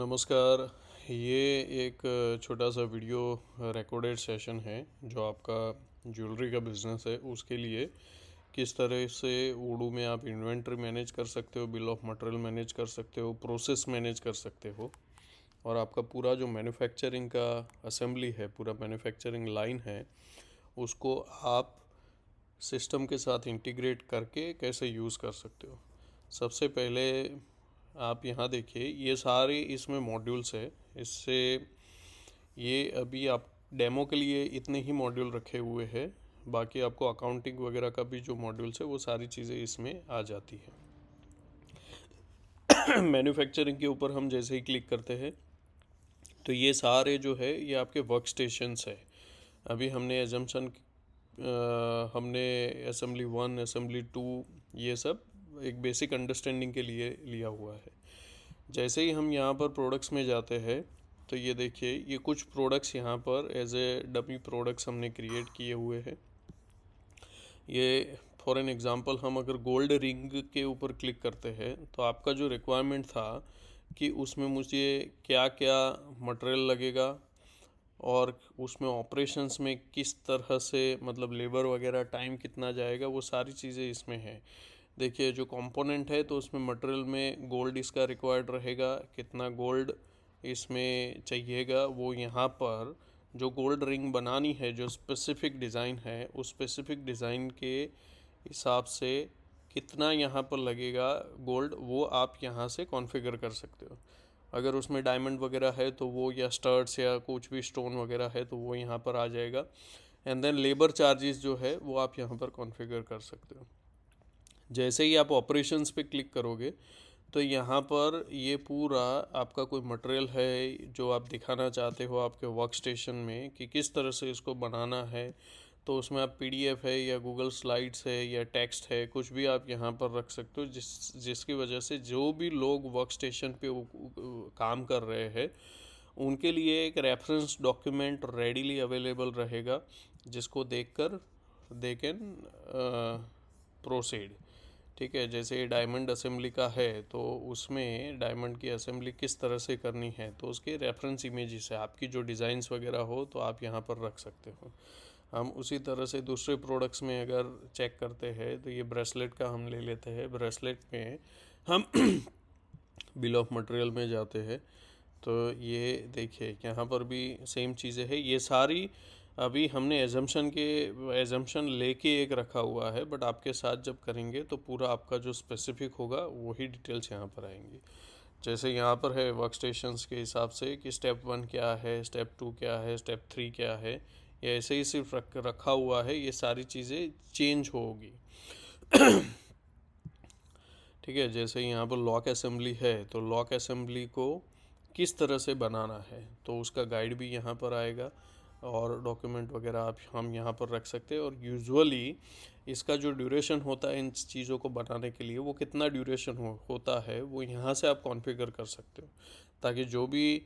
नमस्कार। ये एक छोटा सा वीडियो रिकॉर्डेड सेशन है जो आपका ज्वेलरी का बिजनेस है उसके लिए किस तरह से ओडू में आप इन्वेंट्री मैनेज कर सकते हो, बिल ऑफ मटेरियल मैनेज कर सकते हो, प्रोसेस मैनेज कर सकते हो और आपका पूरा जो मैन्युफैक्चरिंग का असेंबली है, पूरा मैन्युफैक्चरिंग लाइन है, उसको आप सिस्टम के साथ इंटीग्रेट करके कैसे यूज़ कर सकते हो। सबसे पहले आप यहाँ देखिए, ये सारे इसमें मॉड्यूल्स है। इससे ये अभी आप डेमो के लिए इतने ही मॉड्यूल रखे हुए हैं, बाकी आपको अकाउंटिंग वगैरह का भी जो मॉड्यूल्स है वो सारी चीज़ें इसमें आ जाती है। मैन्युफैक्चरिंग के ऊपर हम जैसे ही क्लिक करते हैं तो ये सारे जो है ये आपके वर्क स्टेशंस है। अभी हमने असेंबली 1, असेंबली 2 ये सब एक बेसिक अंडरस्टैंडिंग के लिए लिया हुआ है। जैसे ही हम यहाँ पर प्रोडक्ट्स में जाते हैं तो ये देखिए, ये कुछ प्रोडक्ट्स यहाँ पर एज ए डमी प्रोडक्ट्स हमने क्रिएट किए हुए हैं। ये फॉर एन एग्ज़ाम्पल, हम अगर गोल्ड रिंग के ऊपर क्लिक करते हैं तो आपका जो रिक्वायरमेंट था कि उसमें मुझे क्या क्या मटेरियल लगेगा और उसमें ऑपरेशंस में किस तरह से, मतलब लेबर वगैरह टाइम कितना जाएगा, वो सारी चीज़ें इसमें है। देखिए, जो कंपोनेंट है तो उसमें मटेरियल में गोल्ड इसका रिक्वायर्ड रहेगा, कितना गोल्ड इसमें चाहिएगा, वो यहाँ पर जो गोल्ड रिंग बनानी है, जो स्पेसिफिक डिज़ाइन है, उस स्पेसिफिक डिज़ाइन के हिसाब से कितना यहाँ पर लगेगा गोल्ड, वो आप यहाँ से कॉन्फ़िगर कर सकते हो। अगर उसमें डायमंड वगैरह है तो वो, या स्टड्स या कुछ भी स्टोन वगैरह है तो वो यहाँ पर आ जाएगा। एंड देन लेबर चार्जेस जो है वो आप यहाँ पर कॉन्फ़िगर कर सकते हो। जैसे ही आप ऑपरेशंस पे क्लिक करोगे तो यहाँ पर ये पूरा आपका कोई मटेरियल है जो आप दिखाना चाहते हो आपके वर्क स्टेशन में कि किस तरह से इसको बनाना है, तो उसमें आप पीडीएफ है या गूगल स्लाइड्स है या टेक्स्ट है, कुछ भी आप यहाँ पर रख सकते हो, जिसकी वजह से जो भी लोग वर्क स्टेशन पे काम कर रहे हैं उनके लिए एक रेफरेंस डॉक्यूमेंट रेडीली अवेलेबल रहेगा, जिसको देखकर दे कैन प्रोसीड। ठीक है, जैसे ये डायमंड असेंबली का है तो उसमें डायमंड की असेंबली किस तरह से करनी है तो उसके रेफरेंस इमेजेस है, आपकी जो डिज़ाइंस वगैरह हो तो आप यहाँ पर रख सकते हो। हम उसी तरह से दूसरे प्रोडक्ट्स में अगर चेक करते हैं तो ये ब्रेसलेट का हम ले लेते हैं। ब्रेसलेट में हम बिल ऑफ मटेरियल में जाते हैं तो ये देखिए, यहाँ पर भी सेम चीज़ें हैं। ये सारी अभी हमने एजम्पशन लेके एक रखा हुआ है, बट आपके साथ जब करेंगे तो पूरा आपका जो स्पेसिफिक होगा वही डिटेल्स यहाँ पर आएंगी। जैसे यहाँ पर है वर्क स्टेशंस के हिसाब से कि स्टेप 1 क्या है, स्टेप 2 क्या है, स्टेप 3 क्या है, ये ऐसे ही सिर्फ रखा हुआ है। ये सारी चीज़ें चेंज होगी। ठीक है, जैसे यहाँ पर लॉक असेंबली है तो लॉक असेंबली को किस तरह से बनाना है तो उसका गाइड भी यहाँ पर आएगा और डॉक्यूमेंट वगैरह आप हम यहाँ पर रख सकते हैं। और यूजुअली इसका जो ड्यूरेशन होता है इन चीज़ों को बनाने के लिए, वो कितना ड्यूरेशन होता है वो यहाँ से आप कॉन्फ़िगर कर सकते हो, ताकि जो भी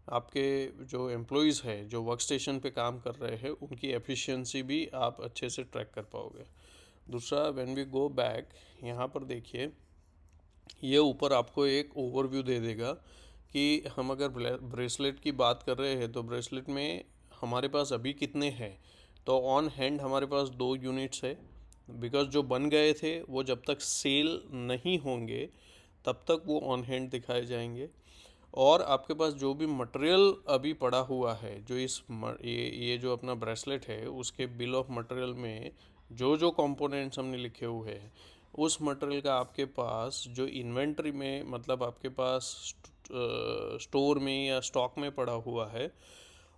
आपके जो एम्प्लॉयज़ है जो वर्क स्टेशन पे काम कर रहे हैं उनकी एफिशिएंसी भी आप अच्छे से ट्रैक कर पाओगे। दूसरा, व्हेन वी गो बैक, यहाँ पर देखिए, ये ऊपर आपको एक ओवरव्यू दे देगा कि हम अगर ब्रेसलेट की बात कर रहे हैं तो ब्रेसलेट में हमारे पास अभी कितने हैं। तो ऑन हैंड हमारे पास 2 यूनिट्स है, बिकॉज जो बन गए थे वो जब तक सेल नहीं होंगे तब तक वो ऑन हैंड दिखाए जाएंगे। और आपके पास जो भी मटेरियल अभी पड़ा हुआ है, जो ये जो अपना ब्रेसलेट है उसके बिल ऑफ मटेरियल में जो जो कंपोनेंट्स हमने लिखे हुए हैं, उस मटेरियल का आपके पास जो इन्वेंट्री में, मतलब आपके पास स्टोर में या स्टॉक में पड़ा हुआ है,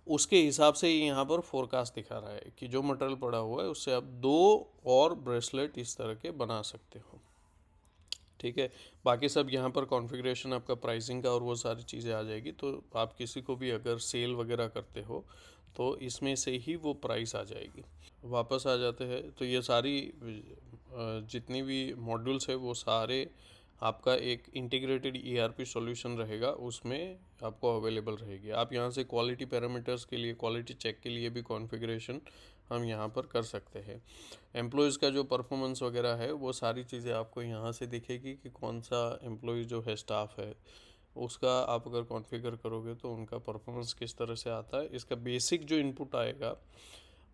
उसके हिसाब से ही यहाँ पर फोरकास्ट दिखा रहा है कि जो मटेरियल पड़ा हुआ है उससे आप 2 और ब्रेसलेट इस तरह के बना सकते हो। ठीक है, बाकी सब यहाँ पर कॉन्फ़िगरेशन आपका प्राइसिंग का और वो सारी चीज़ें आ जाएगी। तो आप किसी को भी अगर सेल वगैरह करते हो तो इसमें से ही वो प्राइस आ जाएगी। वापस आ जाते हैं तो ये सारी जितनी भी मॉड्यूल्स है वो सारे आपका एक इंटीग्रेटेड ईआरपी सॉल्यूशन रहेगा, उसमें आपको अवेलेबल रहेगी। आप यहाँ से क्वालिटी पैरामीटर्स के लिए, क्वालिटी चेक के लिए भी कॉन्फ़िगरेशन हम यहाँ पर कर सकते हैं। एम्प्लॉयज़ का जो परफॉर्मेंस वगैरह है वो सारी चीज़ें आपको यहाँ से दिखेगी कि कौन सा एम्प्लॉय जो है, स्टाफ है, उसका आप अगर कॉन्फ़िगर करोगे तो उनका परफॉर्मेंस किस तरह से आता है। इसका बेसिक जो इनपुट आएगा,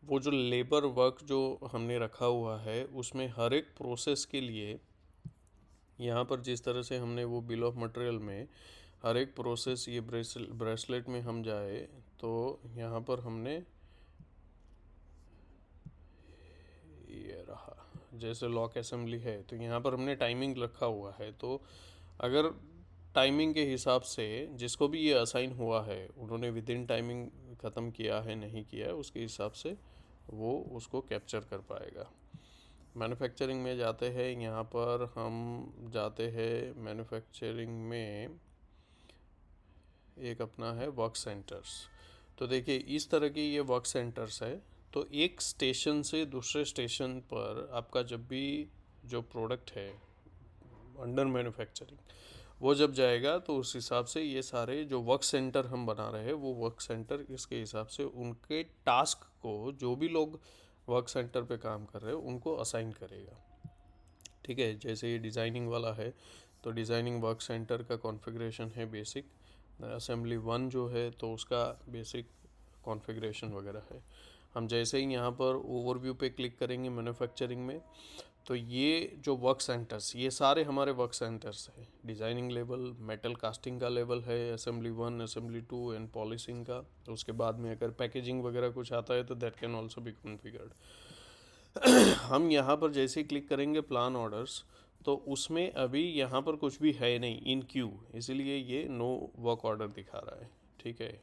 वो जो लेबर वर्क जो हमने रखा हुआ है उसमें हर एक प्रोसेस के लिए यहाँ पर जिस तरह से हमने वो बिल ऑफ मटेरियल में हर एक प्रोसेस, ये ब्रेसलेट में हम जाए तो यहाँ पर हमने ये रहा, जैसे लॉक असेंबली है तो यहाँ पर हमने टाइमिंग रखा हुआ है। तो अगर टाइमिंग के हिसाब से जिसको भी ये असाइन हुआ है उन्होंने विद इन टाइमिंग ख़त्म किया है नहीं किया है, उसके हिसाब से वो उसको कैप्चर कर पाएगा। मैन्युफैक्चरिंग में जाते हैं, यहाँ पर हम जाते हैं मैन्युफैक्चरिंग में, एक अपना है वर्क सेंटर्स। तो देखिए इस तरह के ये वर्क सेंटर्स है। तो एक स्टेशन से दूसरे स्टेशन पर आपका जब भी जो प्रोडक्ट है अंडर मैन्युफैक्चरिंग वो जब जाएगा तो उस हिसाब से ये सारे जो वर्क सेंटर हम बना रहे हैं वो वर्क सेंटर इसके हिसाब से उनके टास्क को जो भी लोग वर्क सेंटर पे काम कर रहे हैं उनको असाइन करेगा। ठीक है, जैसे ये डिज़ाइनिंग वाला है तो डिज़ाइनिंग वर्क सेंटर का कॉन्फ़िगरेशन है बेसिक। असेंबली वन जो है तो उसका बेसिक कॉन्फ़िगरेशन वगैरह है। हम जैसे ही यहाँ पर ओवरव्यू पे क्लिक करेंगे मैन्युफैक्चरिंग में, तो ये जो वर्क सेंटर्स ये सारे हमारे वर्क सेंटर्स हैं। डिज़ाइनिंग लेवल, मेटल कास्टिंग का लेवल है, assembly one, assembly two and polishing का। उसके बाद में अगर पैकेजिंग वगैरह कुछ आता है तो that can also be configured. हम यहाँ पर जैसे ही क्लिक करेंगे प्लान ऑर्डर्स, तो उसमें अभी यहाँ पर कुछ भी है नहीं इन क्यू, इसीलिए ये नो वर्क ऑर्डर दिखा रहा है। ठीक है,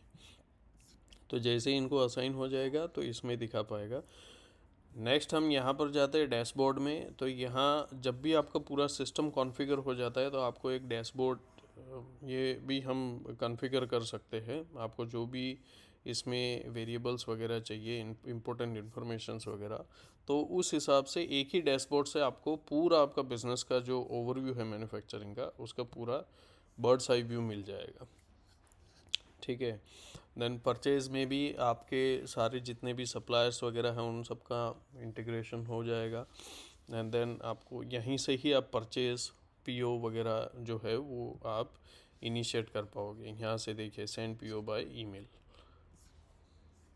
तो जैसे ही इनको असाइन हो जाएगा तो इसमें दिखा पाएगा। नेक्स्ट हम यहाँ पर जाते हैं डैशबोर्ड में। तो यहाँ जब भी आपका पूरा सिस्टम कॉन्फ़िगर हो जाता है तो आपको एक डैशबोर्ड ये भी हम कॉन्फ़िगर कर सकते हैं। आपको जो भी इसमें वेरिएबल्स वगैरह चाहिए, इम्पोर्टेंट इन्फॉर्मेशंस वगैरह, तो उस हिसाब से एक ही डैशबोर्ड से आपको पूरा आपका बिजनेस का जो ओवरव्यू है मैन्युफैक्चरिंग का उसका पूरा बर्ड्स आई व्यू मिल जाएगा। ठीक है, देन परचेज़ में भी आपके सारे जितने भी सप्लायर्स वगैरह हैं उन सब का इंटीग्रेशन हो जाएगा। एंड देन आपको यहीं से ही आप परचेज़ पीओ वगैरह जो है वो आप इनिशिएट कर पाओगे। यहाँ से देखिए सेंड पीओ बाय ईमेल।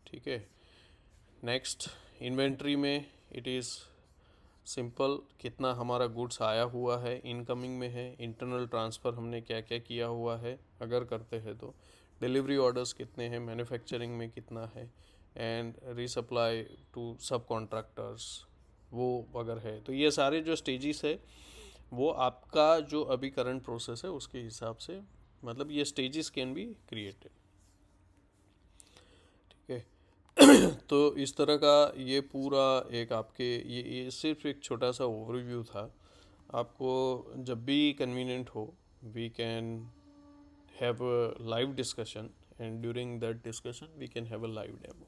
ठीक है, नेक्स्ट इन्वेंट्री में इट इज़ सिंपल, कितना हमारा गुड्स आया हुआ है, इनकमिंग में है, इंटरनल ट्रांसफ़र हमने क्या क्या किया हुआ है अगर करते हैं तो, डिलीवरी ऑर्डर्स कितने हैं, मैन्युफैक्चरिंग में कितना है, एंड रीसप्लाई टू सब कॉन्ट्रैक्टर्स वो अगर है। तो ये सारे जो स्टेजेस है वो आपका जो अभी करंट प्रोसेस है उसके हिसाब से, मतलब ये स्टेजेस कैन बी क्रिएटेड। ठीक है, तो इस तरह का ये पूरा एक आपके ये सिर्फ एक छोटा सा ओवरव्यू था। आपको जब भी कन्वीनियंट हो we can have a live discussion, and during that discussion we can have a live demo.